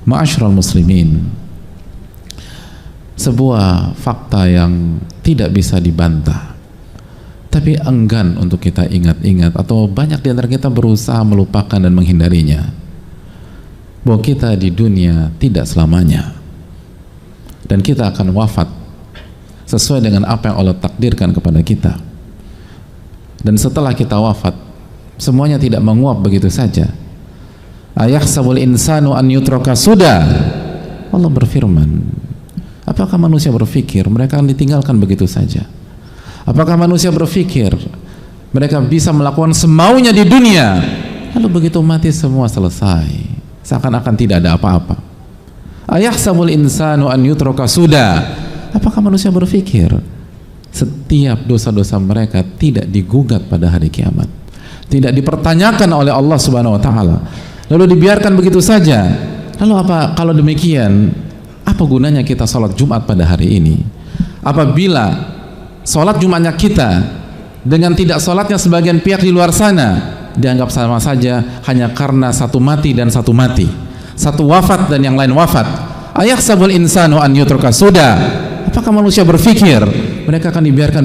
Ma'asyiral muslimin, sebuah fakta yang tidak bisa dibantah, tapi enggan untuk kita ingat-ingat, atau banyak di antara kita berusaha melupakan dan menghindarinya, bahwa kita di dunia tidak selamanya, dan kita akan wafat sesuai dengan apa yang Allah takdirkan kepada kita. Dan setelah kita wafat, semuanya tidak menguap begitu saja. Ayahsabul insanu an yutraka sudah. Allah berfirman, apakah manusia berpikir mereka akan ditinggalkan begitu saja? Apakah manusia berpikir mereka bisa melakukan semaunya di dunia, lalu begitu mati semua selesai, seakan-akan tidak ada apa-apa? Ayahsabul insanu an yutraka sudah. Apakah manusia berpikir setiap dosa-dosa mereka tidak digugat pada hari kiamat, tidak dipertanyakan oleh Allah Subhanahu wa taala, lalu dibiarkan begitu saja? Lalu apa kalau demikian, apa gunanya kita sholat Jumat pada hari ini? Apabila sholat Jumatnya kita dengan tidak sholatnya sebagian pihak di luar sana dianggap sama saja, hanya karena satu mati dan satu mati, satu wafat dan yang lain wafat. Ayahsabul insanu an yutruka sudah. Apakah manusia berpikir mereka akan dibiarkan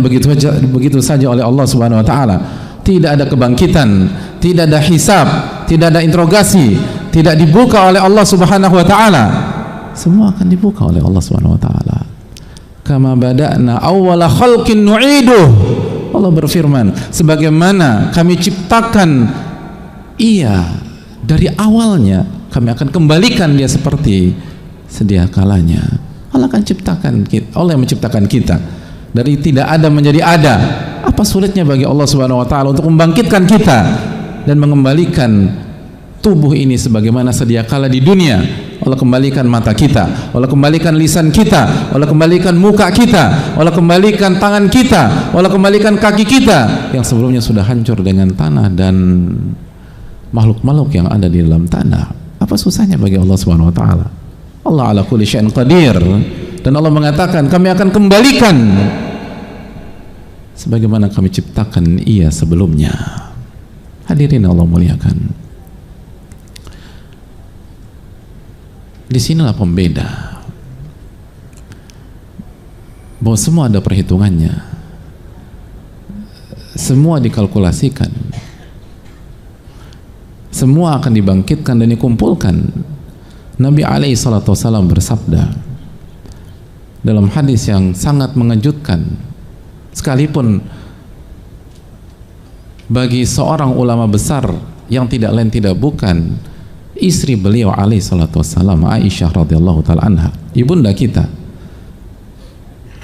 begitu saja oleh Allah Subhanahu wa taala? Tidak ada kebangkitan, tidak ada hisab, tidak ada interogasi, tidak dibuka oleh Allah Subhanahu wa taala. Semua akan dibuka oleh Allah Subhanahu wa taala. Kama bada'na awwala khalqin nu'iduh. Allah berfirman, sebagaimana kami ciptakan ia dari awalnya, kami akan kembalikan dia seperti sedia kalanya. Allah akan ciptakan kita, Allah yang menciptakan kita dari tidak ada menjadi ada. Apa sulitnya bagi Allah Subhanahu wa taala untuk membangkitkan kita dan mengembalikan tubuh ini sebagaimana sedia kala di dunia? Allah kembalikan mata kita, Allah kembalikan lisan kita, Allah kembalikan muka kita, Allah kembalikan tangan kita, Allah kembalikan kaki kita yang sebelumnya sudah hancur dengan tanah dan makhluk-makhluk yang ada di dalam tanah. Apa susahnya bagi Allah Subhanahu wa taala? Allah ala kulli syai'in qadir, dan Allah mengatakan kami akan kembalikan sebagaimana kami ciptakan ia sebelumnya. Hadirin Allah muliakan, disinilah pembeda bahwa semua ada perhitungannya, semua dikalkulasikan, semua akan dibangkitkan dan dikumpulkan. Nabi alaihi salatu wasallam bersabda dalam hadis yang sangat mengejutkan, sekalipun bagi seorang ulama besar yang tidak lain tidak bukan istri beliau alaihi salatu wasallam, Aisyah radhiyallahu taala anha, ibunda kita,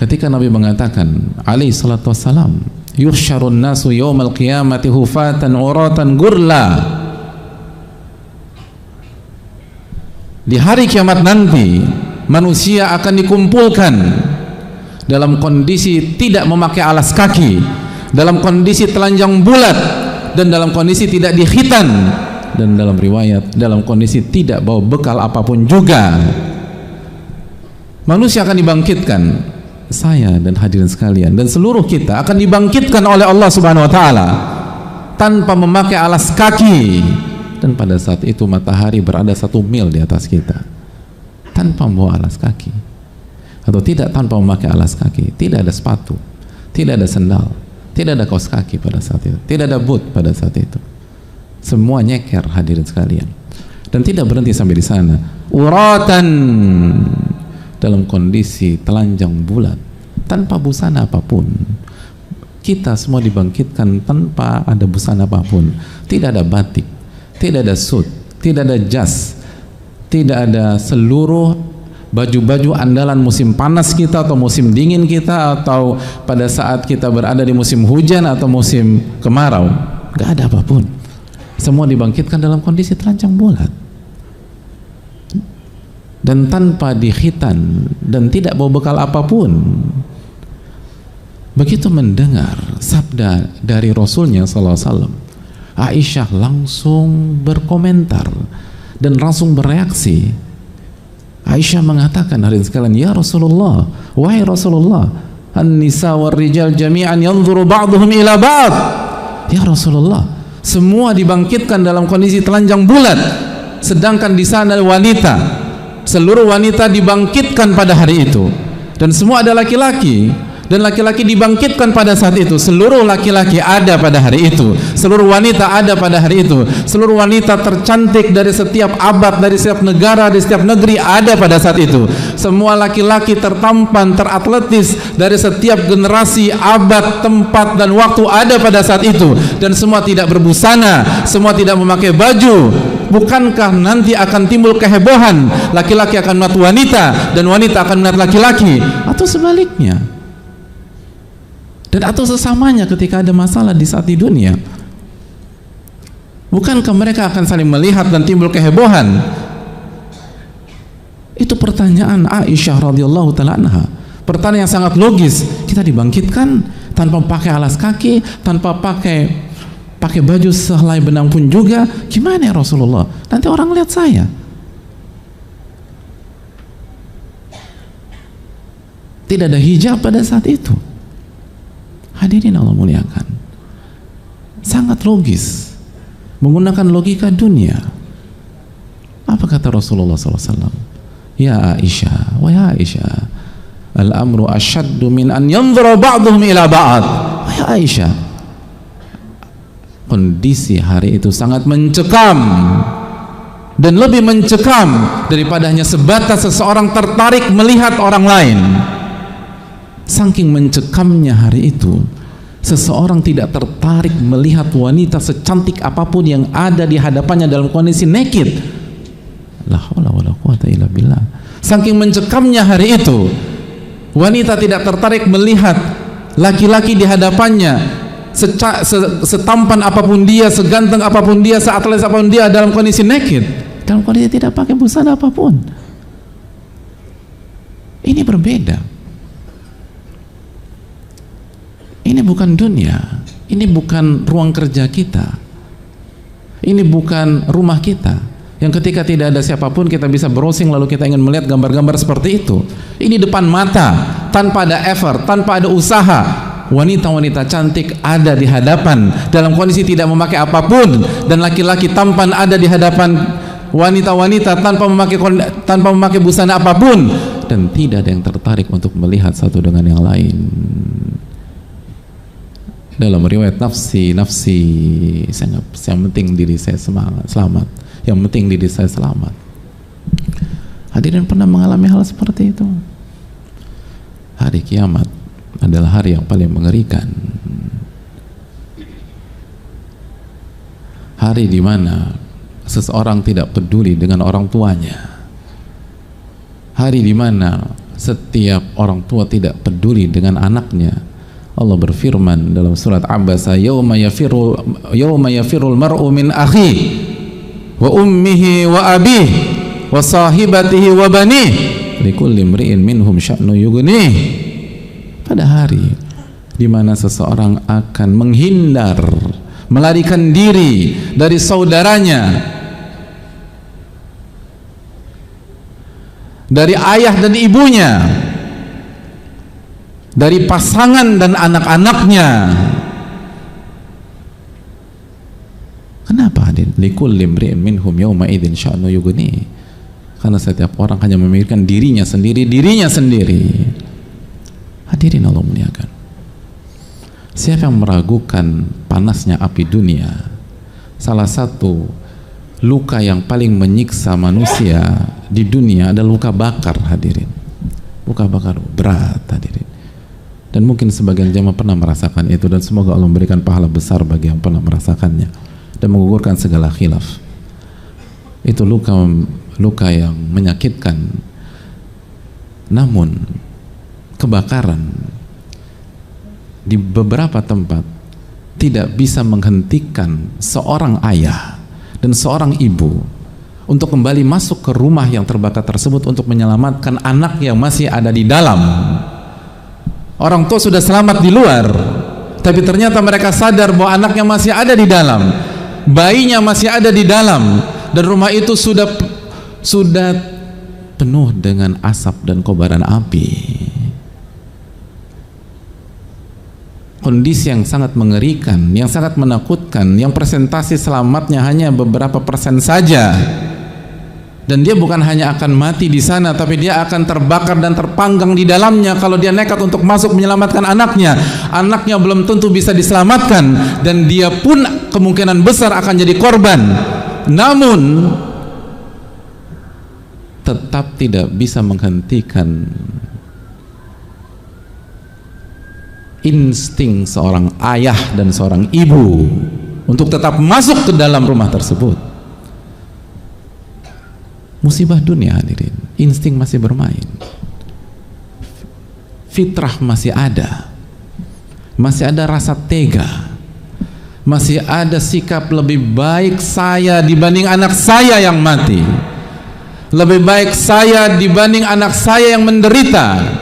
ketika Nabi mengatakan alaihi salatu wasallam, yuhsyarun nasu yaumal qiyamati hufatan uratan gurla. Di hari kiamat nanti manusia akan dikumpulkan dalam kondisi tidak memakai alas kaki, dalam kondisi telanjang bulat, dan dalam kondisi tidak dikhitan, dan dalam riwayat dalam kondisi tidak bawa bekal apapun juga. Manusia akan dibangkitkan, saya dan hadirin sekalian dan seluruh kita akan dibangkitkan oleh Allah Subhanahu wa taala tanpa memakai alas kaki. Dan pada saat itu matahari berada 1 mil di atas kita tanpa membawa alas kaki, atau tidak tanpa memakai alas kaki, tidak ada sepatu, tidak ada sendal, tidak ada kaos kaki pada saat itu, tidak ada boot pada saat itu, semua nyeker hadirin sekalian. Dan tidak berhenti sampai di sana, uratan, dalam kondisi telanjang bulat tanpa busana apapun. Kita semua dibangkitkan tanpa ada busana apapun, tidak ada batik, tidak ada suit, tidak ada jas, tidak ada seluruh baju-baju andalan musim panas kita atau musim dingin kita, atau pada saat kita berada di musim hujan atau musim kemarau. Gak ada apapun. Semua dibangkitkan dalam kondisi telanjang bulat dan tanpa dikhitan dan tidak bawa bekal apapun. Begitu mendengar sabda dari Rasulnya SAW, Aisyah langsung berkomentar dan langsung bereaksi. Aisyah mengatakan, hadirin sekalian, ya Rasulullah, wahai Rasulullah, an-nisa war rijal jami'an yanzuru ba'duhum ila ba'd. Ya Rasulullah, semua dibangkitkan dalam kondisi telanjang bulat, sedangkan di sana wanita seluruh wanita dibangkitkan pada hari itu, dan semua ada laki-laki, dan laki-laki dibangkitkan pada saat itu. Seluruh laki-laki ada pada hari itu, seluruh wanita ada pada hari itu, seluruh wanita tercantik dari setiap abad, dari setiap negara, dari setiap negeri ada pada saat itu. Semua laki-laki tertampan, teratletis dari setiap generasi, abad, tempat, dan waktu ada pada saat itu, dan semua tidak berbusana, semua tidak memakai baju. Bukankah nanti akan timbul kehebohan, laki-laki akan melihat wanita dan wanita akan melihat laki-laki, atau sebaliknya, dan atau sesamanya ketika ada masalah di saat di dunia? Bukankah mereka akan saling melihat dan timbul kehebohan? Itu pertanyaan Aisyah radhiyallahu taala anha, pertanyaan yang sangat logis. Kita dibangkitkan tanpa pakai alas kaki, tanpa pakai baju sehelai benang pun juga. Gimana ya Rasulullah? Nanti orang lihat saya. Tidak ada hijab pada saat itu. Hadirin Allah muliakan, sangat logis, menggunakan logika dunia. Apa kata Rasulullah SAW? Ya Aisyah, wahai Aisyah, al-amru asyaddu min an yanzura ba'duhum ila ba'd. Wahai Aisyah, kondisi hari itu sangat mencekam, dan lebih mencekam daripada hanya sebatas seseorang tertarik melihat orang lain. Saking mencekamnya hari itu, seseorang tidak tertarik melihat wanita secantik apapun yang ada di hadapannya dalam kondisi naked. La haula wala quwata illa billah. Saking mencekamnya hari itu, wanita tidak tertarik melihat laki-laki di hadapannya, setampan apapun dia, seganteng apapun dia, seatlet apapun dia, dalam kondisi naked, dalam kondisi tidak pakai busana apapun. Ini berbeda. Ini bukan dunia, ini bukan ruang kerja kita, ini bukan rumah kita yang ketika tidak ada siapapun kita bisa browsing lalu kita ingin melihat gambar-gambar seperti itu. Ini depan mata, tanpa ada effort, tanpa ada usaha. Wanita-wanita cantik ada di hadapan dalam kondisi tidak memakai apapun, dan laki-laki tampan ada di hadapan wanita-wanita tanpa memakai busana apapun, dan tidak ada yang tertarik untuk melihat satu dengan yang lain. Dalam riwayat nafsi, yang penting diri saya selamat, yang penting diri saya selamat. Hadirin pernah mengalami hal seperti itu? Hari kiamat adalah hari yang paling mengerikan, hari di mana seseorang tidak peduli dengan orang tuanya, hari di mana setiap orang tua tidak peduli dengan anaknya. Allah berfirman dalam surat Abasa, yauma yafirul mar'u min akhi wa ummihi wa abih wa sahibatihi wa banih likulli imri'in minhum sya'nu yughnih. Pada hari di mana seseorang akan menghindar, melarikan diri dari saudaranya, dari ayah dan ibunya, dari pasangan dan anak-anaknya. Kenapa hadir? Likulli imri'in minhum yawma idzin sya'nu yughni. Karena setiap orang hanya memikirkan dirinya sendiri. Hadirin Allah muliakan, siapa yang meragukan panasnya api dunia? Salah satu luka yang paling menyiksa manusia di dunia adalah luka bakar. Hadirin, luka bakar berat hadirin. Dan mungkin sebagian jamaah pernah merasakan itu, dan semoga Allah memberikan pahala besar bagi yang pernah merasakannya dan menggugurkan segala khilaf. Itu luka yang menyakitkan. Namun kebakaran di beberapa tempat tidak bisa menghentikan seorang ayah dan seorang ibu untuk kembali masuk ke rumah yang terbakar tersebut untuk menyelamatkan anak yang masih ada di dalam. Orang tua sudah selamat di luar, tapi ternyata mereka sadar bahwa anaknya masih ada di dalam, bayinya masih ada di dalam, dan rumah itu sudah penuh dengan asap dan kobaran api. Kondisi yang sangat mengerikan, yang sangat menakutkan, yang persentase selamatnya hanya beberapa persen saja. Dan dia bukan hanya akan mati di sana, tapi dia akan terbakar dan terpanggang di dalamnya kalau dia nekat untuk masuk menyelamatkan anaknya. Anaknya belum tentu bisa diselamatkan, dan dia pun kemungkinan besar akan jadi korban. Namun tetap tidak bisa menghentikan insting seorang ayah dan seorang ibu untuk tetap masuk ke dalam rumah tersebut. Musibah dunia, hadirin, insting masih bermain, fitrah masih ada rasa tega, masih ada sikap lebih baik saya dibanding anak saya yang mati, lebih baik saya dibanding anak saya yang menderita.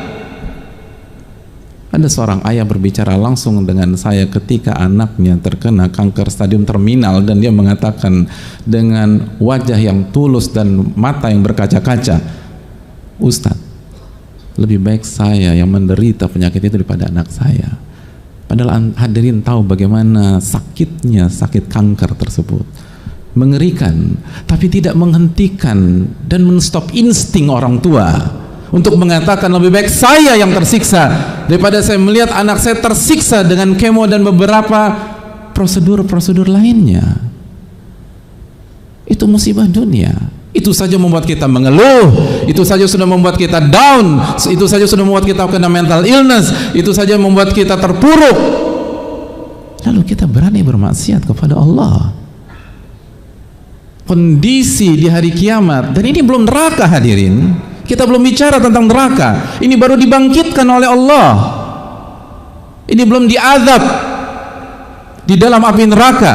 Ada seorang ayah berbicara langsung dengan saya ketika anaknya terkena kanker stadium terminal, dan dia mengatakan dengan wajah yang tulus dan mata yang berkaca-kaca, "Ustadz, lebih baik saya yang menderita penyakit itu daripada anak saya." Padahal hadirin tahu bagaimana sakitnya sakit kanker tersebut, mengerikan, tapi tidak menghentikan dan menstop insting orang tua untuk mengatakan lebih baik saya yang tersiksa daripada saya melihat anak saya tersiksa dengan kemo dan beberapa prosedur-prosedur lainnya. Itu musibah dunia. Itu saja membuat kita mengeluh, itu saja sudah membuat kita down, itu saja sudah membuat kita kena mental illness, itu saja membuat kita terpuruk. Lalu kita berani bermaksiat kepada Allah. Kondisi di hari kiamat, dan ini belum neraka, hadirin. Kita belum bicara tentang neraka. Ini baru dibangkitkan oleh Allah. Ini belum diazab di dalam api neraka.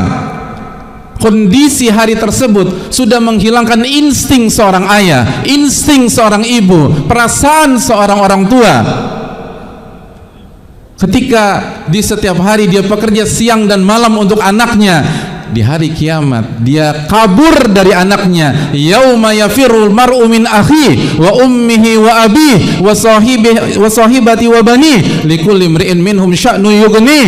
Kondisi hari tersebut sudah menghilangkan insting seorang ayah, insting seorang ibu, perasaan seorang orang tua. Ketika di setiap hari dia bekerja siang dan malam untuk anaknya, di hari kiamat dia kabur dari anaknya. Yauma yafirul mar'u min akhi wa ummihi wa abihi wa sahibati wa bani likulli imri'in minhum sya'nu yughni.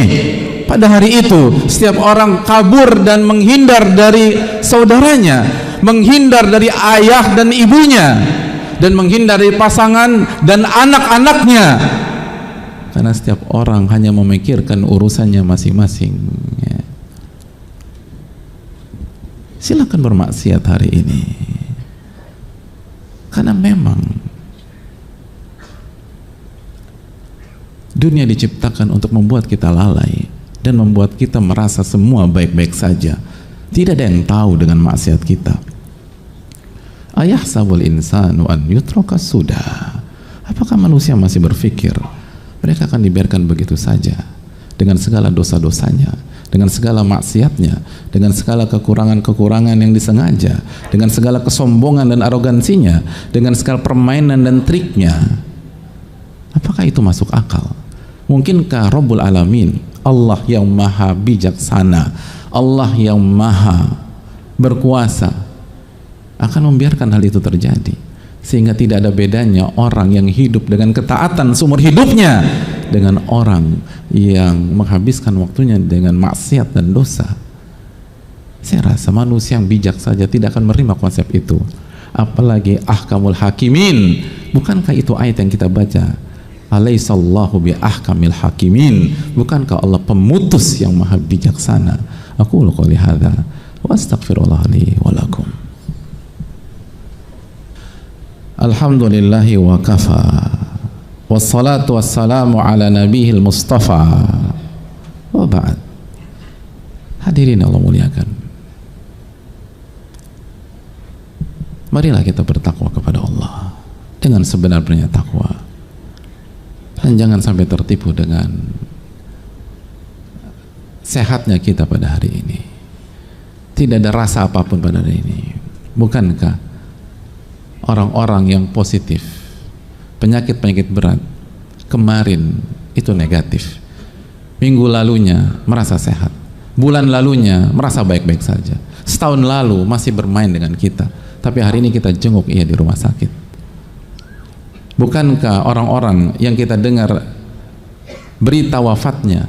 Pada hari itu setiap orang kabur dan menghindar dari saudaranya, menghindar dari ayah dan ibunya, dan menghindar dari pasangan dan anak-anaknya, karena setiap orang hanya memikirkan urusannya masing-masing. Silakan bermaksiat hari ini, karena memang dunia diciptakan untuk membuat kita lalai dan membuat kita merasa semua baik-baik saja. Tidak ada yang tahu dengan maksiat kita. Ayahsabul insanu an yutraka sudah. Apakah manusia masih berpikir mereka akan dibiarkan begitu saja dengan segala dosa-dosanya, dengan segala maksiatnya, dengan segala kekurangan-kekurangan yang disengaja, dengan segala kesombongan dan arogansinya, dengan segala permainan dan triknya? Apakah itu masuk akal? Mungkinkah Rabbul Alamin, Allah yang maha bijaksana, Allah yang maha berkuasa, akan membiarkan hal itu terjadi? Sehingga tidak ada bedanya orang yang hidup dengan ketaatan seumur hidupnya dengan orang yang menghabiskan waktunya dengan maksiat dan dosa. Saya rasa manusia yang bijak saja tidak akan menerima konsep itu, apalagi ahkamul hakimin. Bukankah itu ayat yang kita baca? Alaihissallahu bi ahkamil hakimin. Bukankah Allah pemutus yang maha bijaksana? Aku qouli hadza wa astaghfirullah li wa lakum. Alhamdulillahi wa kafa, wassalatu wassalamu ala nabihil mustafa, wa ba'd. Hadirin Allah muliakan, marilah kita bertakwa kepada Allah dengan sebenar-benarnya takwa, dan jangan sampai tertipu dengan sehatnya kita pada hari ini. Tidak ada rasa apapun pada hari ini. Bukankah orang-orang yang positif, penyakit-penyakit berat kemarin itu negatif, minggu lalunya merasa sehat, bulan lalunya merasa baik-baik saja, setahun lalu masih bermain dengan kita, tapi hari ini kita jenguk ia di rumah sakit? Bukankah orang-orang yang kita dengar berita wafatnya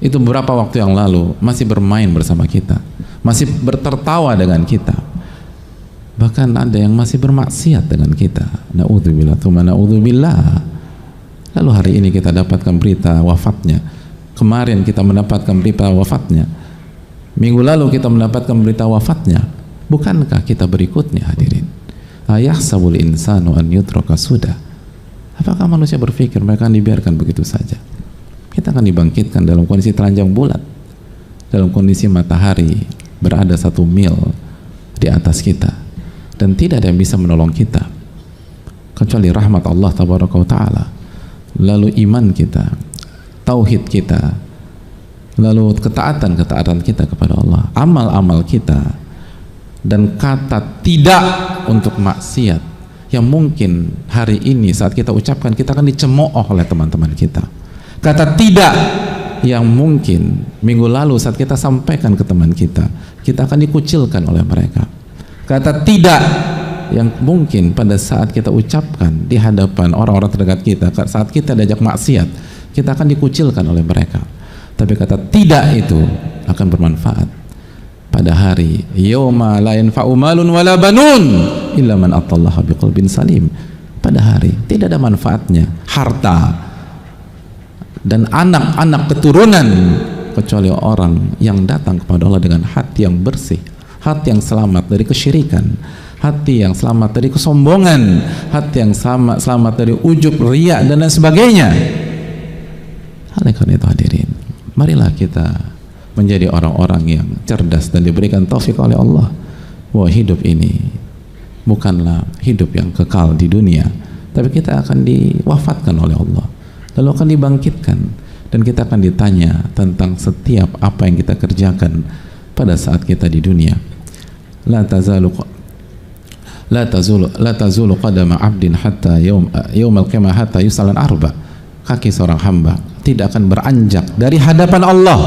itu beberapa waktu yang lalu masih bermain bersama kita, masih bertertawa dengan kita, Bahkan ada yang masih bermaksiat dengan kita. Na'udzubillah, tsumma na'udzubillah. Lalu hari ini kita dapatkan berita wafatnya. Kemarin kita mendapatkan berita wafatnya. Minggu lalu kita mendapatkan berita wafatnya. Bukankah kita berikutnya, hadirin? Ayahsabul insanu an yutraka sudah. Apakah manusia berpikir mereka akan dibiarkan begitu saja? Kita akan dibangkitkan dalam kondisi telanjang bulat, dalam kondisi matahari berada 1 mil di atas kita, dan tidak ada yang bisa menolong kita kecuali rahmat Allah tabaraka wa ta'ala. Lalu iman kita, tauhid kita, lalu ketaatan kita kepada Allah, amal-amal kita, dan kata tidak untuk maksiat yang mungkin hari ini saat kita ucapkan kita akan dicemooh oleh teman-teman kita. Kata tidak yang mungkin minggu lalu saat kita sampaikan ke teman kita akan dikucilkan oleh mereka. Kata tidak yang mungkin pada saat kita ucapkan di hadapan orang-orang terdekat kita, saat kita diajak maksiat, kita akan dikucilkan oleh mereka. Tapi kata tidak itu akan bermanfaat pada hari yauma la yanfa'u malun wala banun illa man atallaha biqalbin salim. Pada hari tidak ada manfaatnya harta dan anak-anak keturunan kecuali orang yang datang kepada Allah dengan hati yang bersih, hati yang selamat dari kesyirikan, hati yang selamat dari kesombongan, hati yang selamat dari ujub, riya dan lain sebagainya. Oleh karena itu hadirin, marilah kita menjadi orang-orang yang cerdas dan diberikan taufik oleh Allah bahwa hidup ini bukanlah hidup yang kekal di dunia, tapi kita akan diwafatkan oleh Allah, lalu akan dibangkitkan, dan kita akan ditanya tentang setiap apa yang kita kerjakan pada saat kita di dunia. La tazulu qadama 'abdin hatta yaumal qiyamah hatta yusalan arba. Kaki seorang hamba tidak akan beranjak dari hadapan Allah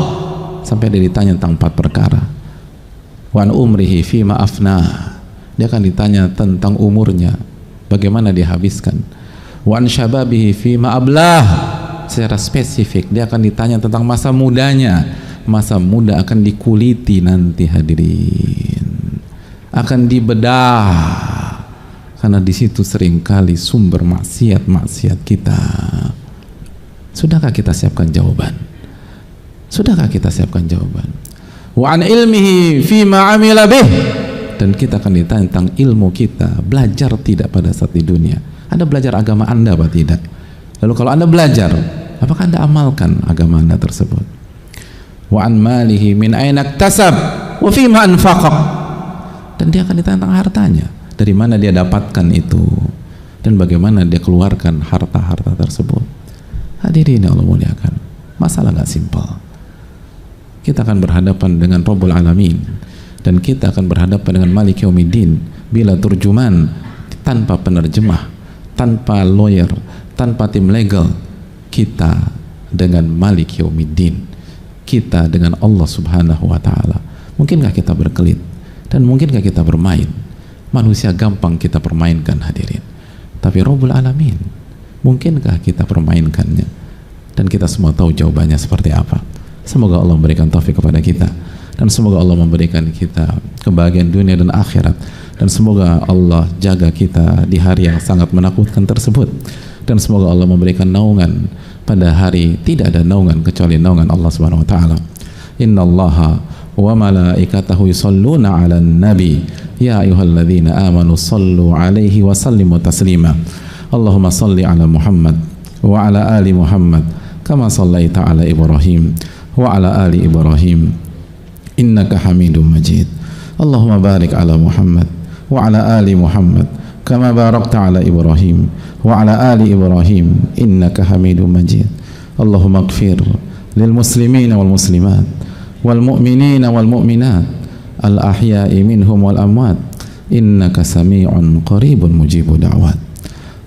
sampai dia ditanya tentang 4 perkara. Wa an umrihi fima afna. Dia akan ditanya tentang umurnya, bagaimana dia habiskan. Wa an syababihi fima ablah. Secara spesifik dia akan ditanya tentang masa mudanya. Masa muda akan dikuliti nanti hadirin, akan dibedah, karena di situ seringkali sumber maksiat kita. Sudahkah kita siapkan jawaban? Sudahkah kita siapkan jawaban? Wa an ilmihi fima amila bih. Dan kita akan ditanya tentang ilmu kita, belajar tidak pada saat di dunia? Anda belajar agama Anda apa tidak? Lalu kalau Anda belajar, apakah Anda amalkan agama Anda tersebut? Wa an malihi min aina iktasab wa fima anfaqah. Dan dia akan ditanya tentang hartanya, dari mana dia dapatkan itu dan bagaimana dia keluarkan harta-harta tersebut. Hadirin yang Allah muliakan, masalah nggak simpel. Kita akan berhadapan dengan Rabbul Alamin, dan kita akan berhadapan dengan Malik Yaumiddin bila turjuman, tanpa penerjemah, tanpa lawyer, tanpa tim legal. Kita dengan Malik Yaumiddin, kita dengan Allah Subhanahu wa ta'ala. Mungkinkah kita berkelit dan mungkinkah kita bermain? Manusia gampang kita permainkan hadirin, tapi Rabbul Alamin, mungkinkah kita permainkannya? Dan kita semua tahu jawabannya seperti apa. Semoga Allah memberikan taufik kepada kita, dan semoga Allah memberikan kita kebahagiaan dunia dan akhirat, dan semoga Allah jaga kita di hari yang sangat menakutkan tersebut, dan semoga Allah memberikan naungan pada hari tidak ada naungan kecuali naungan Allah Subhanahu wa taala. Innallaha wa malaikatahu yusholluna 'alan nabi ya ayyuhalladzina amanu shallu 'alaihi wa sallimu taslima. Allahumma shalli 'ala Muhammad wa 'ala ali Muhammad kama shallaita 'ala Ibrahim wa 'ala ali Ibrahim innaka Hamidum Majid. Allahumma barik 'ala Muhammad wa 'ala ali Muhammad kama barakta 'ala Ibrahim wa 'ala ali Ibrahim innaka Hamidum Majid. Allahumma ighfir lil muslimina wal muslimat wal mu'minina wal mu'minat al ahya'i minhum wal amwat innaka sami'un qaribun mujibu da'wat.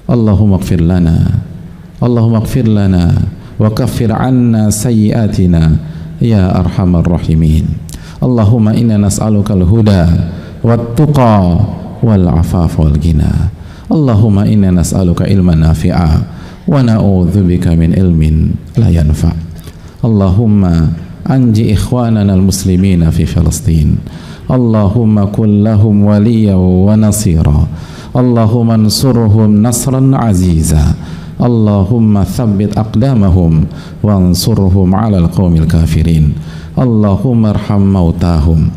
Allahumma ighfir lana, Allahumma ighfir lana wa kaffir 'anna sayyi'atina ya arhamar rahimin. Allahumma inna nas'aluka al-huda wat tuqa wal afaf wal ghina. Allahumma inna nas'aluka ilman nafi'a wa na'udzubika min ilmin la yanfa'. Allahumma anji ikhwanana al-muslimina fi Filistin Allahumma kun lahum waliyan wa nasira, Allahumma ansurhum nasran aziza, Allahumma thabbit aqdamahum wansurhum ala alqawmil kafirin, Allahumma arham mautahum,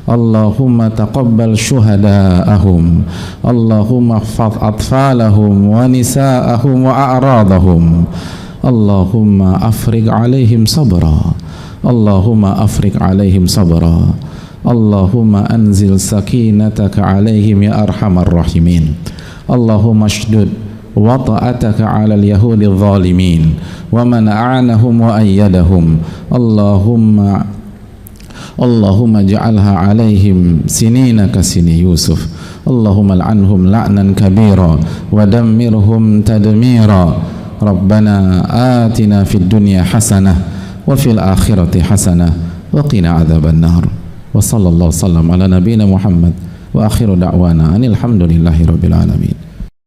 Allahumma taqabbal syuhada'ahum, Allahumma ihfaz atfalahum wa nisa'ahum wa a'radahum, Allahumma afriq alaihim sabra, Allahumma afriq alaihim sabra, Allahumma anzil sakinataka alaihim ya arhamar rahimin, Allahumma shdud wata'ataka ala al-yahudi al-zalimin wa man a'anahum wa ayyadahum, Allahumma ja'alha alaihim sinina kasini Yusuf, Allahumma al'anhum la'nan kabira wa dammirhum tadmira, Rabbana atina fid dunya hasanah wa fil akhirati hasanah wa qina adzaban nar, wa sallallahu sallam ala nabiyyina Muhammad wa akhiru da'wana anil hamdulillahi rabbil alamin.